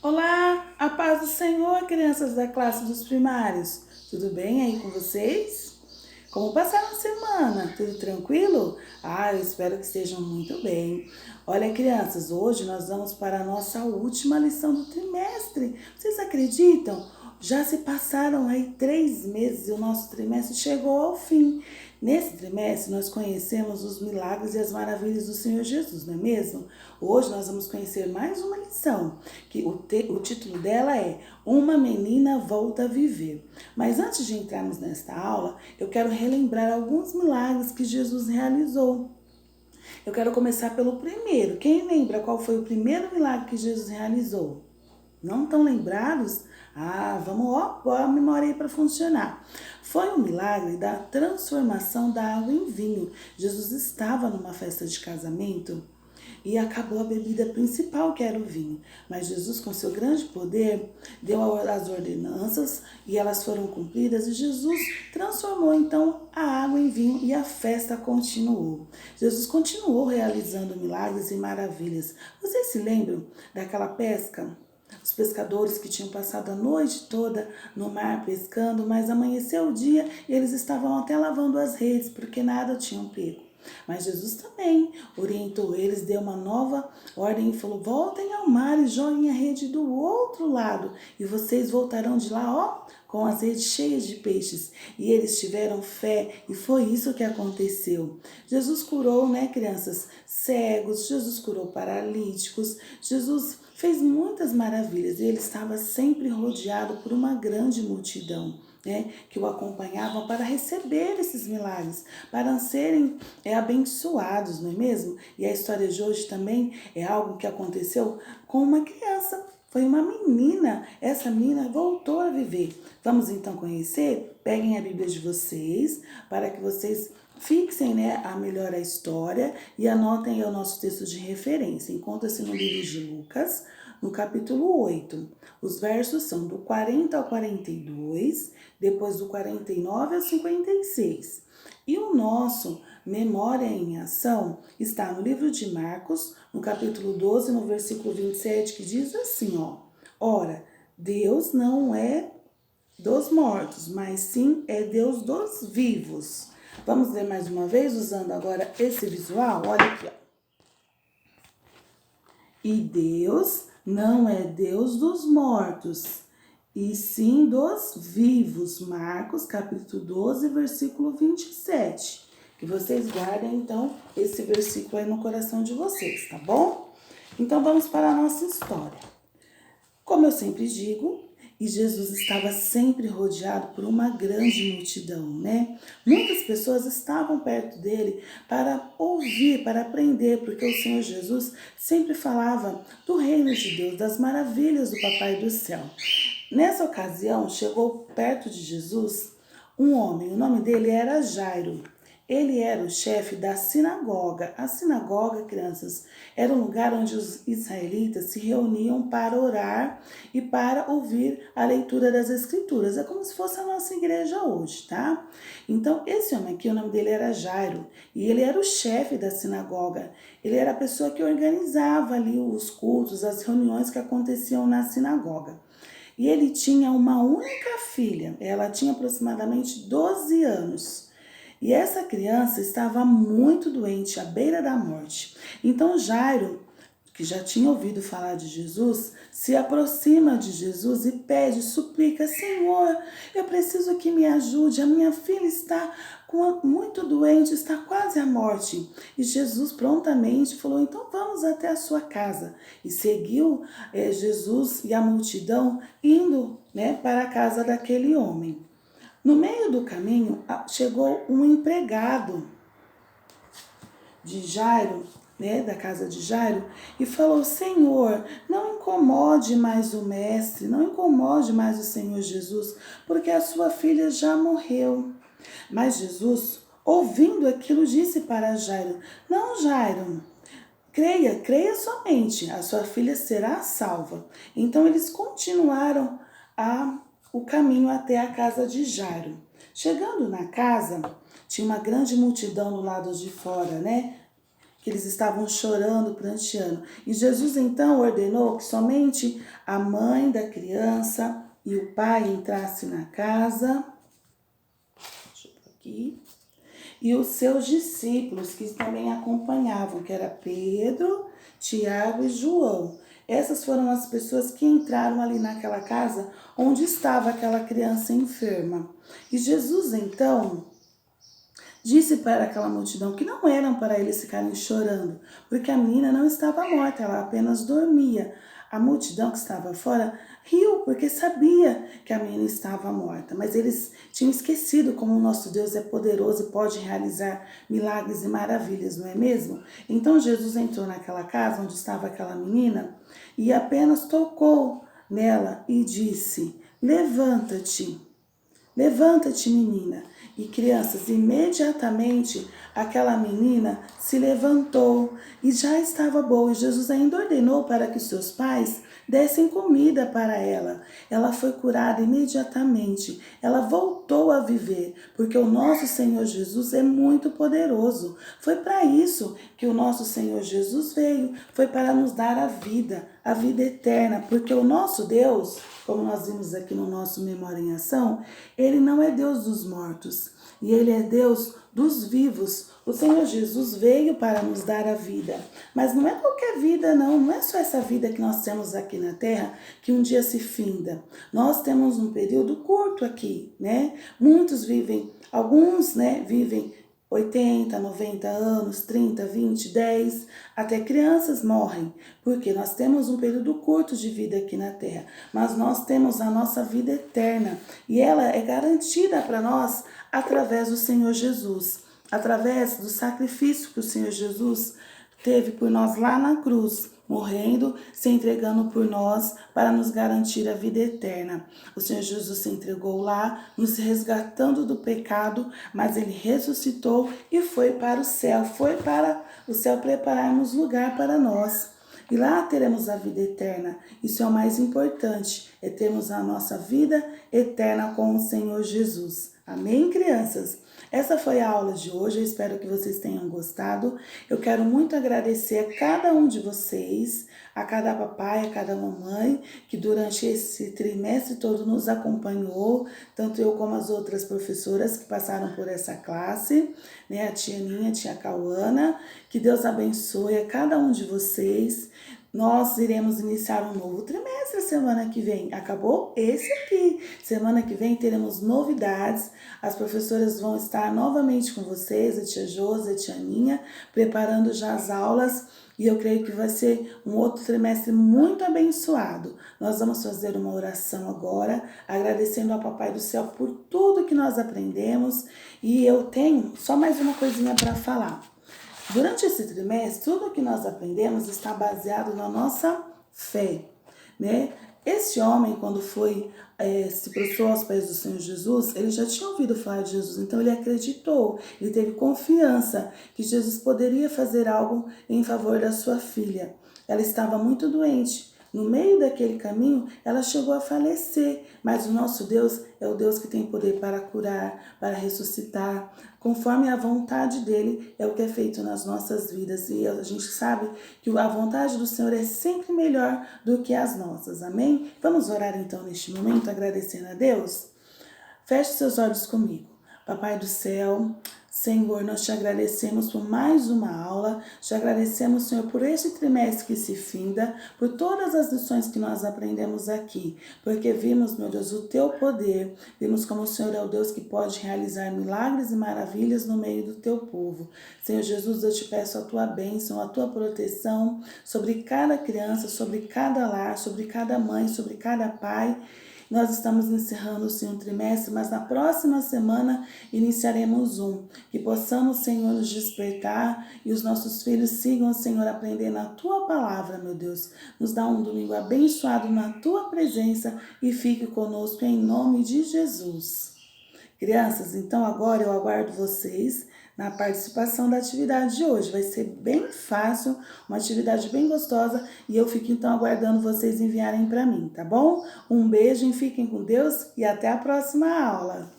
Olá, a paz do Senhor, crianças da classe dos primários. Tudo bem aí com vocês? Como passaram a semana? Tudo tranquilo? Eu espero que estejam muito bem. Olha, crianças, hoje nós vamos para a nossa última lição do trimestre. Vocês acreditam? Já se passaram aí 3 meses e o nosso trimestre chegou ao fim. Nesse trimestre, nós conhecemos os milagres e as maravilhas do Senhor Jesus, não é mesmo? Hoje nós vamos conhecer mais uma lição, que o título dela é Uma Menina Volta a Viver. Mas antes de entrarmos nesta aula, eu quero relembrar alguns milagres que Jesus realizou. Eu quero começar pelo primeiro. Quem lembra qual foi o primeiro milagre que Jesus realizou? Não estão lembrados? Vamos pôr a memória aí para funcionar. Foi um milagre da transformação da água em vinho. Jesus estava numa festa de casamento e acabou a bebida principal, que era o vinho. Mas Jesus, com seu grande poder, deu as ordenanças e elas foram cumpridas. E Jesus transformou então a água em vinho e a festa continuou. Jesus continuou realizando milagres e maravilhas. Vocês se lembram daquela pesca? Os pescadores que tinham passado a noite toda no mar pescando, mas amanheceu o dia e eles estavam até lavando as redes porque nada tinham pego. Mas Jesus também orientou eles, deu uma nova ordem e falou: voltem ao mar e joguem a rede do outro lado, e vocês voltarão de lá, com as redes cheias de peixes. E eles tiveram fé, e foi isso que aconteceu. Jesus curou, né, crianças, cegos, Jesus curou paralíticos, Jesus fez muitas maravilhas e ele estava sempre rodeado por uma grande multidão, né, que o acompanhavam para receber esses milagres, para serem abençoados, não é mesmo? E a história de hoje também é algo que aconteceu com uma criança. Foi uma menina, essa menina voltou a viver. Vamos então conhecer? Peguem a Bíblia de vocês, para que vocês fixem, né, a melhor a história e anotem aí o nosso texto de referência. Encontra-se no livro de Lucas, no capítulo 8. Os versos são do 40 ao 42, depois do 49 ao 56. E o nosso Memória em Ação está no livro de Marcos, no capítulo 12, no versículo 27, que diz assim, Ora, Deus não é dos mortos, mas sim é Deus dos vivos. Vamos ler mais uma vez, usando agora esse visual? Olha aqui, E Deus não é Deus dos mortos, e sim dos vivos. Marcos, capítulo 12, versículo 27. Que vocês guardem, então, esse versículo aí no coração de vocês, tá bom? Então, vamos para a nossa história. Como eu sempre digo, e Jesus estava sempre rodeado por uma grande multidão, né? Muitas pessoas estavam perto dele para ouvir, para aprender, porque o Senhor Jesus sempre falava do reino de Deus, das maravilhas do Papai do céu. Nessa ocasião, chegou perto de Jesus um homem, o nome dele era Jairo. Ele era o chefe da sinagoga. A sinagoga, crianças, era um lugar onde os israelitas se reuniam para orar e para ouvir a leitura das escrituras. É como se fosse a nossa igreja hoje, tá? Então, esse homem aqui, o nome dele era Jairo, e ele era o chefe da sinagoga. Ele era a pessoa que organizava ali os cultos, as reuniões que aconteciam na sinagoga. E ele tinha uma única filha, ela tinha aproximadamente 12 anos. E essa criança estava muito doente, à beira da morte. Então Jairo, que já tinha ouvido falar de Jesus, se aproxima de Jesus e pede, suplica: Senhor, eu preciso que me ajude, a minha filha está muito doente, está quase à morte. E Jesus prontamente falou: então vamos até a sua casa. E seguiu Jesus e a multidão indo, né, para a casa daquele homem. No meio do caminho, chegou um empregado de Jairo, né, da casa de Jairo, e falou: Senhor, não incomode mais o mestre, não incomode mais o Senhor Jesus, porque a sua filha já morreu. Mas Jesus, ouvindo aquilo, disse para Jairo: não, Jairo, creia somente, a sua filha será salva. Então eles continuaram o caminho até a casa de Jairo. Chegando na casa, tinha uma grande multidão do lado de fora, né? que eles estavam chorando, pranteando. E Jesus então ordenou que somente a mãe da criança e o pai entrassem na casa. Deixa eu ver aqui. E os seus discípulos que também acompanhavam, que era Pedro, Tiago e João. Essas foram as pessoas que entraram ali naquela casa onde estava aquela criança enferma. E Jesus então disse para aquela multidão que não eram para eles ficarem chorando, porque a menina não estava morta, ela apenas dormia. A multidão que estava fora riu, porque sabia que a menina estava morta, mas eles tinham esquecido como o nosso Deus é poderoso e pode realizar milagres e maravilhas, não é mesmo? Então Jesus entrou naquela casa onde estava aquela menina e apenas tocou nela e disse: levanta-te. Levanta-te, menina. E crianças, imediatamente aquela menina se levantou e já estava boa. E Jesus ainda ordenou para que seus pais dessem comida para ela. Ela foi curada imediatamente. Ela voltou a viver, porque o nosso Senhor Jesus é muito poderoso. Foi para isso que o nosso Senhor Jesus veio. Foi para nos dar a vida eterna, porque o nosso Deus, como nós vimos aqui no nosso Memória em Ação, ele não é Deus dos mortos, e ele é Deus dos vivos. O Senhor Jesus veio para nos dar a vida, mas não é qualquer vida não é só essa vida que nós temos aqui na Terra, que um dia se finda. Nós temos um período curto aqui, né? Muitos vivem, alguns, né, vivem 80, 90 anos, 30, 20, 10, até crianças morrem, porque nós temos um período curto de vida aqui na Terra, mas nós temos a nossa vida eterna e ela é garantida para nós através do Senhor Jesus, através do sacrifício que o Senhor Jesus teve por nós lá na cruz, morrendo, se entregando por nós para nos garantir a vida eterna. O Senhor Jesus se entregou lá, nos resgatando do pecado, mas ele ressuscitou e foi para o céu prepararmos lugar para nós. E lá teremos a vida eterna. Isso é o mais importante, é termos a nossa vida eterna com o Senhor Jesus. Amém, crianças? Essa foi a aula de hoje, eu espero que vocês tenham gostado. Eu quero muito agradecer a cada um de vocês, a cada papai, a cada mamãe, que durante esse trimestre todo nos acompanhou, tanto eu como as outras professoras que passaram por essa classe, né? A tia Ninha, a tia Cauana, que Deus abençoe a cada um de vocês. Nós iremos iniciar um novo trimestre semana que vem. Acabou esse aqui. Semana que vem teremos novidades. As professoras vão estar novamente com vocês, a tia Josi, a tia Ninha, preparando já as aulas. E eu creio que vai ser um outro trimestre muito abençoado. Nós vamos fazer uma oração agora, agradecendo ao Papai do Céu por tudo que nós aprendemos. E eu tenho só mais uma coisinha para falar. Durante esse trimestre, tudo que nós aprendemos está baseado na nossa fé, né? Esse homem, quando se prostrou aos pés do Senhor Jesus, ele já tinha ouvido falar de Jesus, então ele acreditou, ele teve confiança que Jesus poderia fazer algo em favor da sua filha. Ela estava muito doente. No meio daquele caminho, ela chegou a falecer, mas o nosso Deus é o Deus que tem poder para curar, para ressuscitar, conforme a vontade dele é o que é feito nas nossas vidas. E a gente sabe que a vontade do Senhor é sempre melhor do que as nossas, amém? Vamos orar então neste momento, agradecendo a Deus? Feche seus olhos comigo. Papai do céu, Senhor, nós te agradecemos por mais uma aula, te agradecemos, Senhor, por este trimestre que se finda, por todas as lições que nós aprendemos aqui, porque vimos, meu Deus, o teu poder, vimos como o Senhor é o Deus que pode realizar milagres e maravilhas no meio do teu povo. Senhor Jesus, eu te peço a tua bênção, a tua proteção sobre cada criança, sobre cada lar, sobre cada mãe, sobre cada pai. Nós estamos encerrando, Senhor, um trimestre, mas na próxima semana iniciaremos um. Que possamos, Senhor, nos despertar e os nossos filhos sigam, Senhor, aprendendo a Tua palavra, meu Deus. Nos dá um domingo abençoado na Tua presença e fique conosco em nome de Jesus. Crianças, então agora eu aguardo vocês na participação da atividade de hoje. Vai ser bem fácil, uma atividade bem gostosa e eu fico então aguardando vocês enviarem para mim, tá bom? Um beijo, fiquem com Deus e até a próxima aula.